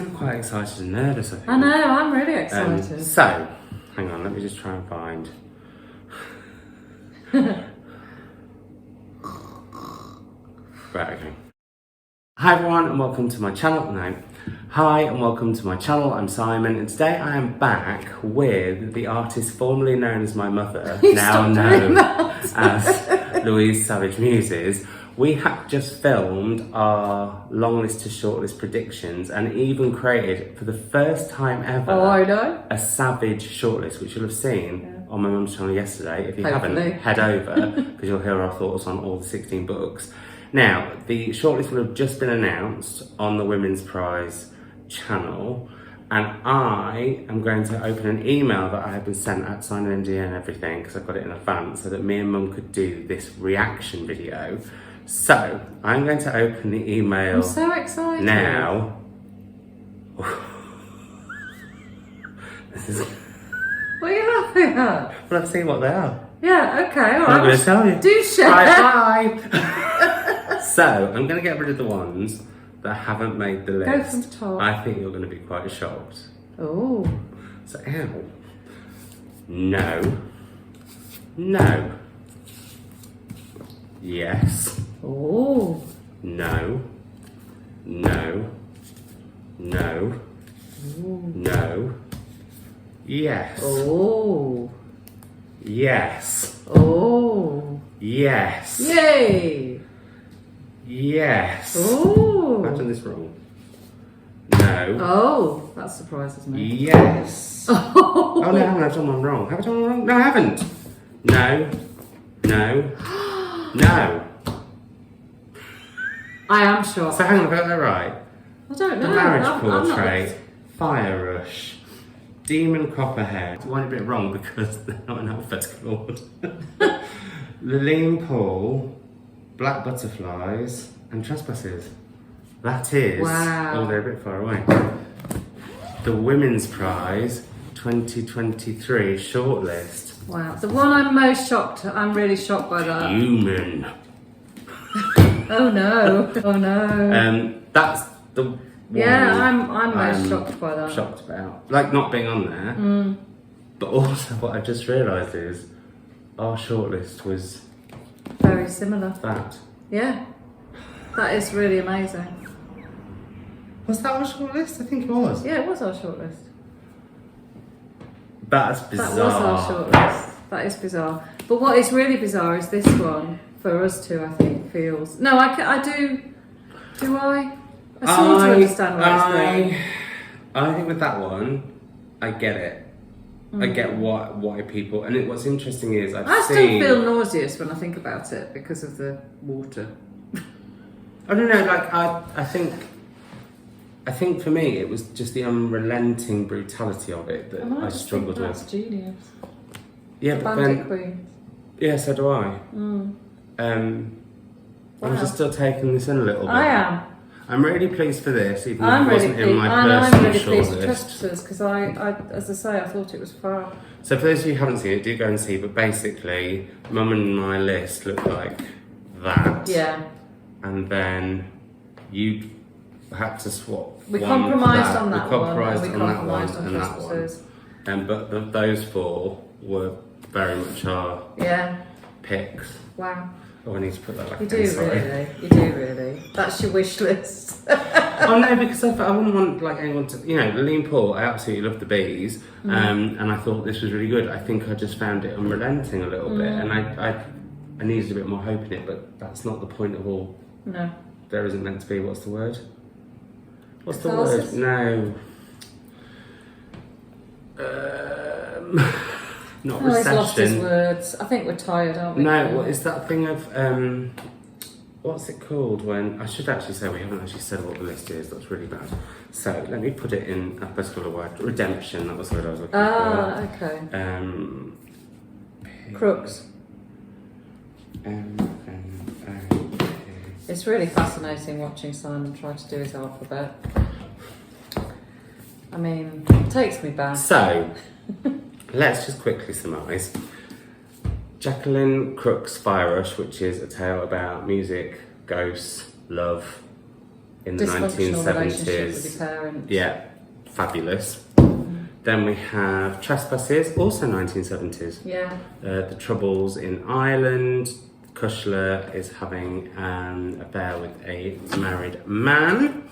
sound quite excited and nervous, I think. I know, I'm really excited. So, hang on, let me just try and find. Right, okay. Hi everyone and welcome to my channel. No. Hi and welcome to my channel. I'm Simon and today I am back with the artist formerly known as my mother, now known as Louise Savage Muses. We have just filmed our long list to shortlist predictions and even created for the first time ever a Savage shortlist, which you'll have seen on my mum's channel yesterday. If you haven't, head over because you'll hear our thoughts on all the 16 books. Now, the shortlist will have just been announced on the Women's Prize channel, and I am going to open an email that I have been sent at sign an NDA and everything because I've got it in advance so that me and Mum could do this reaction video. So, I'm going to open the email. I'm so excited. Now. This is... What are you laughing at? Well, I've seen what they are. Yeah, okay, alright. I'm going to tell you. Do share. Bye. So, I'm going to get rid of the ones that haven't made the list. Go from the top. I think you're going to be quite shocked. Oh. So, ow. No. No. Yes. Oh. No. No. No. Ooh. No. Yes. Oh. Yes. Oh. Yes. Yay. Yes. Oh. I've done this wrong. No. Oh, that surprises me. Yes. Oh no, I've done one wrong. Have I done one wrong? No, I haven't. No. No. No. I am sure. So hang on, have I got that right? I don't know. The Marriage I'm Portrait, Fire Rush, Demon Copperhead. I went a bit wrong because they're not in alphabetical order. Laline Paull, Black Butterflies, and Trespasses. That is. Wow. Oh, they're a bit far away. The Women's Prize 2023 shortlist. Wow. The one I'm most shocked, I'm really shocked by that. Human. Oh no. Oh no. That's the one. Yeah, I'm most shocked by that. Shocked about. Like not being on there. But also what I've just realised is our shortlist was very similar. that. Yeah. That is really amazing. Was that our shortlist? I think it was. Yeah, it was our shortlist. That's bizarre. That was our shortlist. That is bizarre. But what is really bizarre is this one, for us two, I think, feels... No, I do... Do I? I sort of understand why it's there. I think with that one, I get it. I get why people... And what's interesting is I still feel nauseous when I think about it because of the water. I don't know, like, I think for me it was just the unrelenting brutality of it that I struggled with. That's genius. Yeah, but Bandit Queen. Yeah, so do I. I'm just still taking this in a little bit. I am. I'm really pleased for this, even though I'm it wasn't really in my I'm personal really pleased with shortlist. Trespasses because I, as I say, I thought it was far. So for those of you who haven't seen it, do go and see. But basically, Mum and my list look like that. Yeah. And then you had to swap. We compromised on that one. We compromised on that one on and that one. Trespasses. But those four were very much our picks. Wow. Oh, I need to put that back You in, do sorry. really. You do really. That's your wish list. Oh no, because I wouldn't want like anyone to, you know, Laline Paull, I absolutely love the bees, and I thought this was really good. I think I just found it unrelenting a little bit, and I needed a bit more hope in it, but that's not the point of all. No. There isn't meant to be. What's the word? What's Catharsis? the word? No. Not Oh, he's lost his recession. words. I think we're tired, aren't we? No, what is that thing of what's it called when I should actually say we haven't actually said what the list is. That's really bad. So let me put it in alphabetical order. Redemption. That was the word I was looking for. Ah, okay. Crooks. Crooks. It's really fascinating watching Simon try to do his alphabet. I mean, it takes me back. So, let's just quickly surmise. Jacqueline Crooks Fire Rush, which is a tale about music, ghosts, love, in the Dysfunctional relationship 1970s. with your parents. Yeah, fabulous. Then we have Trespasses, also 1970s. Yeah. The Troubles in Ireland. Kushler is having an affair with a married man.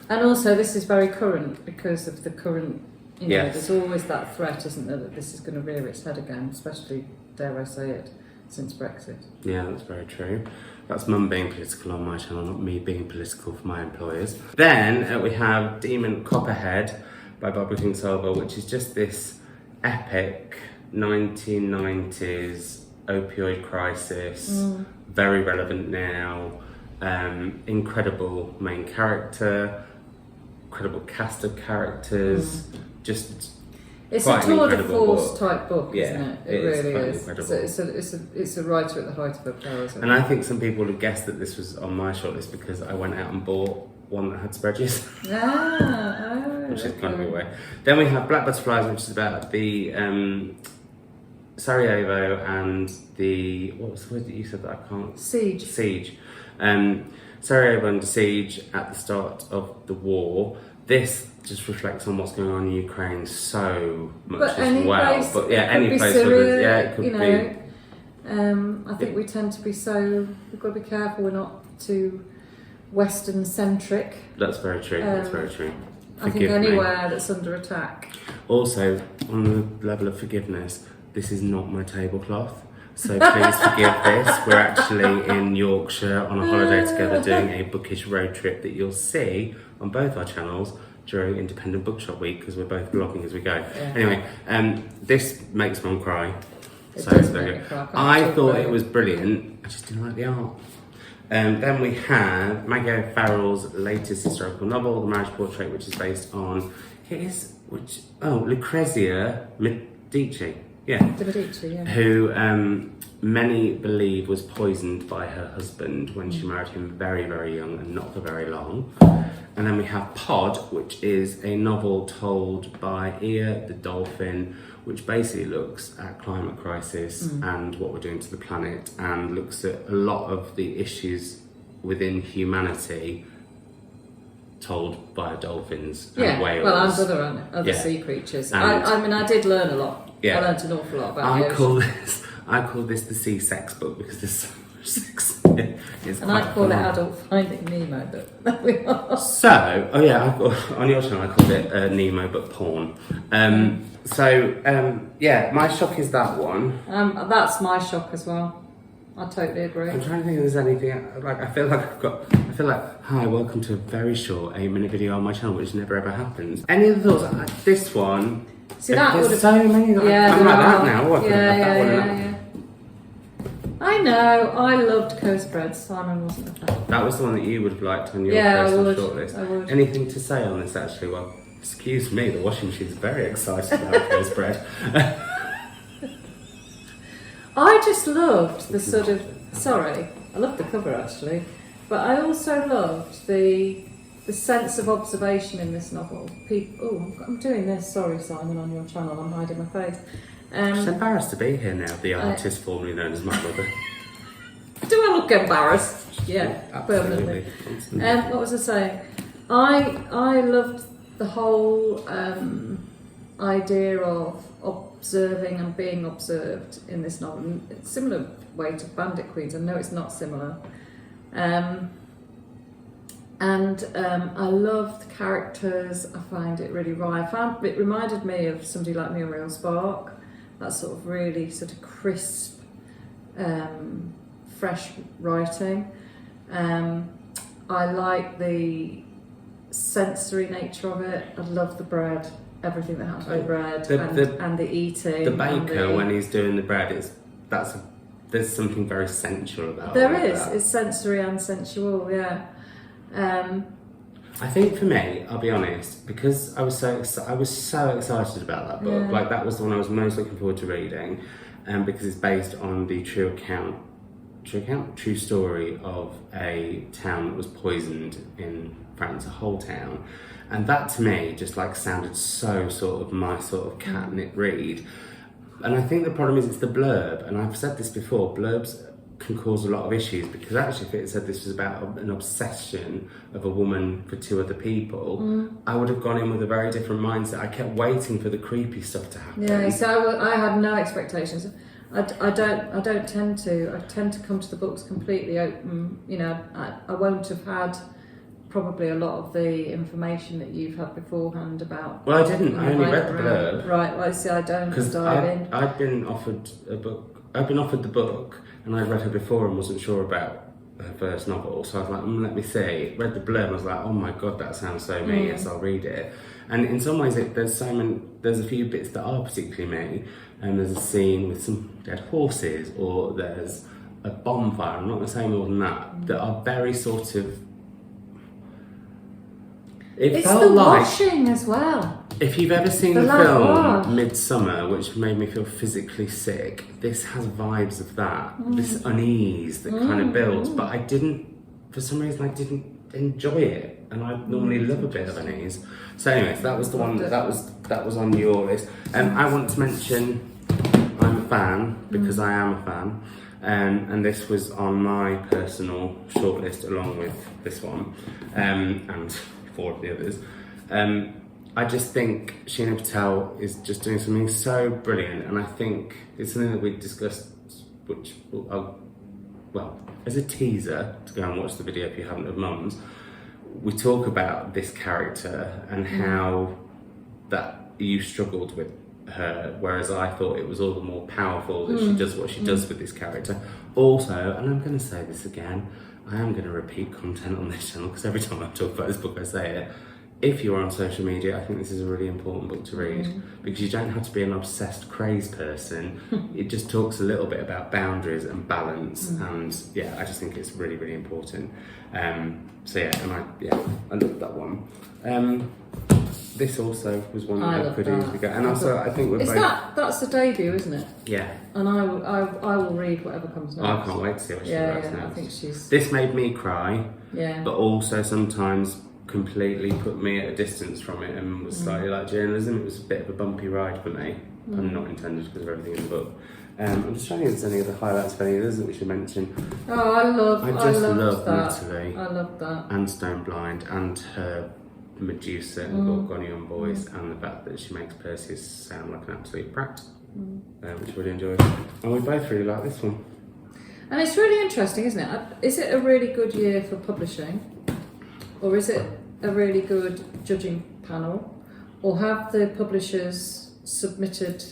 And also, this is very current because of the current, you know, Yes. there's always that threat, isn't there, that this is going to rear its head again, especially, dare I say it, since Brexit. Yeah, that's very true. That's mum being political on my channel, not me being political for my employers. Then we have Demon Copperhead by Barbara Kingsolver, which is just this epic 1990s opioid crisis, very relevant now, incredible main character, incredible cast of characters, just It's quite a an tour de incredible force book. type book, Yeah, isn't it? it is really quite is. incredible. It's a writer at the height of her powers. And I think some people would have guessed that this was on my shortlist because I went out and bought one that had spreadsheets. Which is kind of a way. Then we have Black Butterflies, which is about the Sarajevo and the, what was the word that you said that I can't? Siege. Siege. Sarajevo under siege at the start of the war. This just reflects on what's going on in Ukraine so much as well. But yeah, any place Syria, yeah, it could you know, be. I think we tend to be we've got to be careful we're not too Western centric. That's very true. That's very true. I think anywhere that's under attack. Also, on the level of forgiveness, this is not my tablecloth. So please forgive this. We're actually in Yorkshire on a holiday together doing a bookish road trip that you'll see on both our channels during Independent Bookshop Week because we're both vlogging as we go. Yeah. Anyway, this makes mum cry. So it's very good. I thought it was brilliant. I just didn't like the art. Then we have Maggie O'Farrell's latest historical novel, The Marriage Portrait, which is based on Lucrezia Medici. Yeah. Medici, yeah. Who many believe was poisoned by her husband when she married him very, very young and not for very long. And then we have Pod, which is a novel told by Ia the dolphin, which basically looks at climate crisis and what we're doing to the planet and looks at a lot of the issues within humanity told by dolphins and whales. Well, and other sea creatures. I mean, I did learn a lot. Yeah. I learned an awful lot about the ocean. I call this the sea sex book because there's so much sex in it. And I call it Adult Finding Nemo, but there we are. So, on your channel I called it Nemo but porn. My shock is that one. That's my shock as well. I totally agree. I'm trying to think if there's anything, I feel like, hi, welcome to a very short 8-minute video on my channel, which never ever happens. Any other thoughts? This one, see, that there's so many, I'm like that now. Yeah. I know, I loved Co-Spreads, Simon wasn't a fan. That was the one that you would have liked on your personal shortlist. I would. Anything to say on this actually? Well, excuse me, the washing machine's very excited about Co-Spread. I just loved the sort of, I loved the cover actually, but I also loved the sense of observation in this novel. I'm doing this, sorry Simon, on your channel, I'm hiding my face. She's embarrassed to be here now, the artist formerly known as my mother. Do I look embarrassed? Yeah, absolutely. What was I saying? I loved the whole idea of observing and being observed in this novel. It's similar way to Bandit Queens. I know it's not similar. I love the characters. I find it really right. It reminded me of somebody like Muriel Spark. That sort of really sort of crisp, fresh writing. I like the sensory nature of it. I love the bread, everything that happens with the bread and the eating. The baker, when he's doing the bread, there's something very sensual about it. There is. It's sensory and sensual, yeah. I think for me, I'll be honest, because I was so excited about that book. Like that was the one I was most looking forward to reading, because it's based on the true story of a town that was poisoned in France, a whole town, and that to me just like sounded so sort of my sort of catnip read. And I think the problem is it's the blurb, and I've said this before, blurbs can cause a lot of issues, because actually if it said this was about an obsession of a woman for two other people, I would have gone in with a very different mindset. I kept waiting for the creepy stuff to happen. Yeah, so I had no expectations. I don't tend to. I tend to come to the books completely open. You know, I won't have had probably a lot of the information that you've had beforehand about. Well, I didn't. I only read the blurb. Right. Well, I see. I don't dive in. I'd been offered a book. I'd been offered the book, and I'd read her before and wasn't sure about her first novel. So I was like, let me see. Read the blurb and I was like, oh my god, that sounds so me. Yes, I'll read it. And in some ways, there's a few bits that are particularly me. And there's a scene with some dead horses, or there's a bonfire. I'm not going to say more than that. That are very sort of. It's the washing as well. If you've ever seen the film Midsummer, which made me feel physically sick, this has vibes of that. This unease that kind of builds. But I didn't, for some reason, I didn't enjoy it, and I normally love a bit of unease. So, anyways, that was the one that was on your list. I want to mention I'm a fan, because I am a fan. And this was on my personal shortlist along with this one, and 4 of the others. I just think Sheena Patel is just doing something so brilliant, and I think it's something that we discussed, which well, as a teaser to go and watch the video if you haven't, of Mums, we talk about this character and how that you struggled with her, whereas I thought it was all the more powerful that she does what she does with this character. Also, and I'm going to say this again, I am going to repeat content on this channel because every time I talk about this book I say it. If you're on social media, I think this is a really important book to read, because you don't have to be an obsessed, crazed person. It just talks a little bit about boundaries and balance, and yeah, I just think it's really, really important. So yeah, and I love that one. This also was one that I could easily go, and also I think we're both. That's the debut, isn't it? Yeah. And I will read whatever comes next. I can't wait to see what she writes next. I think she's. This made me cry. Yeah. But also sometimes completely put me at a distance from it, and was slightly like journalism. It was a bit of a bumpy ride for me. I'm not intended because of everything in the book. I'm just trying to think if there's any other highlights of any others that we should mention. Oh, I love that. Natalie. I love that. And Stone Blind, and her Medusa and Gorgonian voice, and the fact that she makes Perseus sound like an absolute brat, which I really enjoyed. And we both really like this one. And it's really interesting, isn't it? Is it a really good year for publishing? Or is it a really good judging panel? Or have the publishers submitted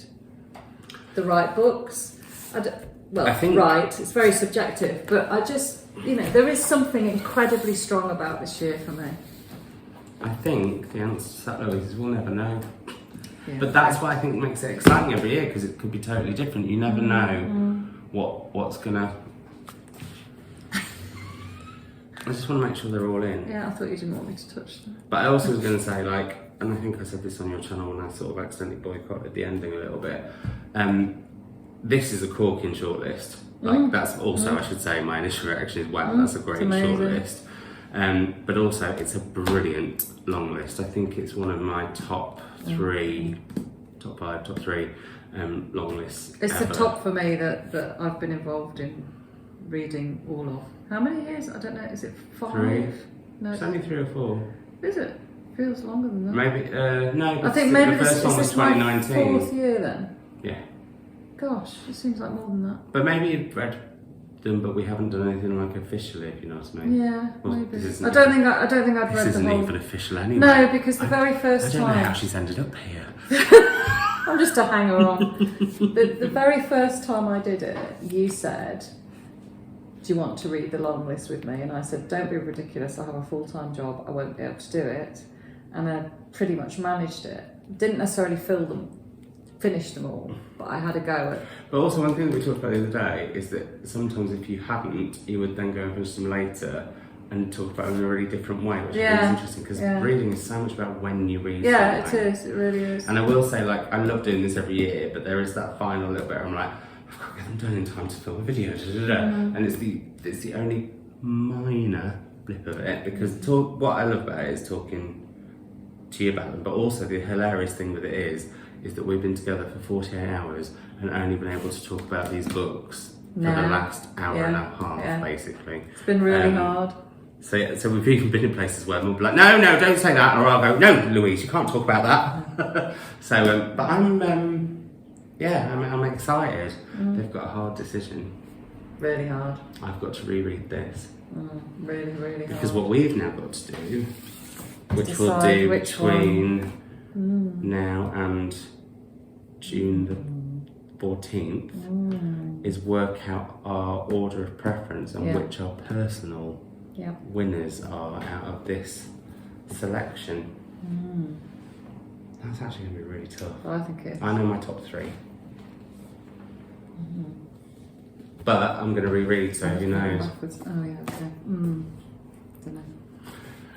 the right books? I think right, it's very subjective, but I just, there is something incredibly strong about this year for me. I think the answer to that, Louise, is we'll never know. Yeah. But that's what I think makes it exciting every year, because it could be totally different. You never know what's gonna. I just want to make sure they're all in. Yeah, I thought you didn't want me to touch them. But I also was going to say, and I think I said this on your channel when I sort of accidentally boycotted the ending a little bit. This is a corking shortlist. That's also, I should say, my initial reaction is, wow, that's a great shortlist. But also, it's a brilliant long list. I think it's one of my top 3 long lists. It's the top for me that I've been involved in reading all of. How many years? I don't know. Is it 5? 3. No, it's only 3 or 4. Is it? Feels longer than that. Maybe. No. I think maybe the first one was 2019. My 4th year then. Yeah. Gosh, it seems like more than that. But maybe you've read them, but we haven't done anything officially, if you know what I mean. Yeah, well, maybe. I don't think I'd read the whole. This isn't even official anyway. No, because the very first time. I don't know how she's ended up here. I'm just a hanger-on. The very first time I did it, you said, do you want to read the long list with me? And I said, don't be ridiculous, I have a full-time job, I won't be able to do it. And I pretty much managed it. Didn't necessarily finish them all, but I had a go at. But also one thing that we talked about the other day is that sometimes if you hadn't, you would then go and finish them later and talk about them in a really different way, which is really interesting, because reading is so much about when you read something. It is, it really is. And I will say, I love doing this every year, but there is that final little bit where I'm like, I've got to get them done in time to film a video, and it's the only minor blip of it, because what I love about it is talking to you about them, but also the hilarious thing with it is that we've been together for 48 hours and only been able to talk about these books for the last hour and a half, basically. It's been really hard. So we've even been in places where we'll be like, no, don't say that, or I'll go, no, Louise, you can't talk about that. So, but I'm excited. They've got a hard decision. Really hard. I've got to reread this. Really, really hard. Because what we've now got to do, which we'll Decide do which between now and June the 14th, is work out our order of preference and which our personal winners are out of this selection. That's actually going to be really tough. I think it is. I know my top 3. But I'm going to reread, so who knows. Backwards. Oh yeah, okay. Don't know.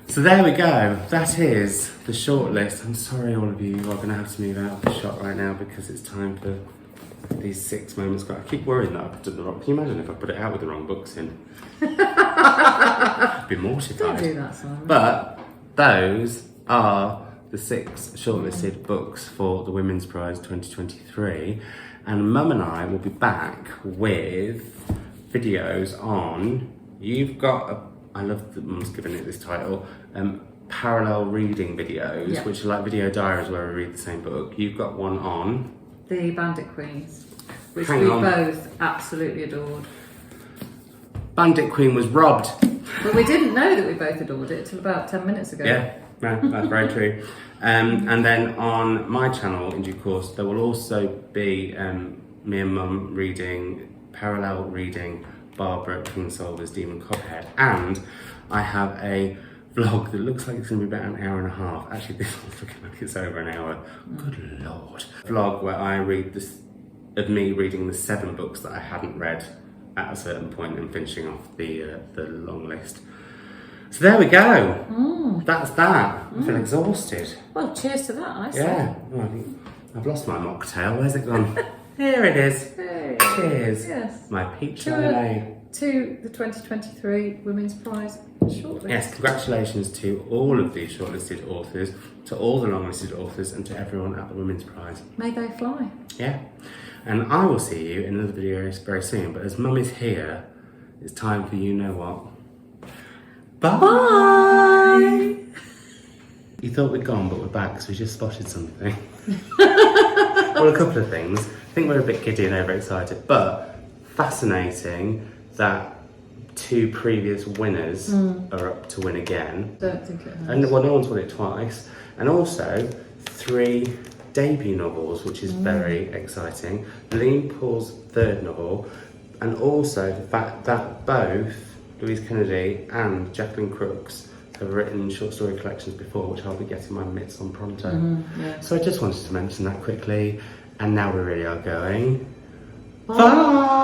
So there we go. That is the shortlist. I'm sorry all of you are going to have to move out of the shot right now because it's time for these 6 moments. I keep worrying that I've done the wrong... Can you imagine if I put it out with the wrong books in? I'd be mortified. Don't do that, Simon. But those are the 6 shortlisted books for the Women's Prize 2023. And Mum and I will be back with videos on... You've got I love that Mum's given it this title. Parallel reading videos, which are like video diaries where we read the same book. You've got one on... The Bandit Queens, which we both absolutely adored. Bandit Queen was robbed. But we didn't know that we both adored it till about 10 minutes ago. Yeah, no, that's very true. And then on my channel, in due course, there will also be me and Mum parallel reading Barbara Kingsolver's Demon Copperhead. And I have a vlog that looks like it's going to be about an hour and a half. Actually, this one's looking like it's over an hour. Good Lord. Vlog where I read of me reading the 7 books that I hadn't read at a certain point and finishing off the long list. So there we go. That's that. I feel exhausted. Well, cheers to that, I say. Yeah. Well, I've lost my mocktail. Where's it gone? Here it is. Hey. Cheers. Yes. My peach lemonade. To the 2023 Women's Prize shortlist. Yes, congratulations to all of the shortlisted authors, to all the longlisted authors, and to everyone at the Women's Prize. May they fly. Yeah. And I will see you in another video very soon. But as Mum is here, it's time for you know what. Bye! You thought we'd gone, but we're back because we just spotted something. Well, a couple of things. I think we're a bit giddy and overexcited, but fascinating that 2 previous winners are up to win again. Don't think it has. And well, no one's won it twice. And also 3 debut novels, which is very exciting. Laline Paull's 3rd novel, and also the fact that both Louise Kennedy and Jacqueline Crooks have written short story collections before, which I'll be getting my mitts on pronto. So I just wanted to mention that quickly, and now we really are going. Bye!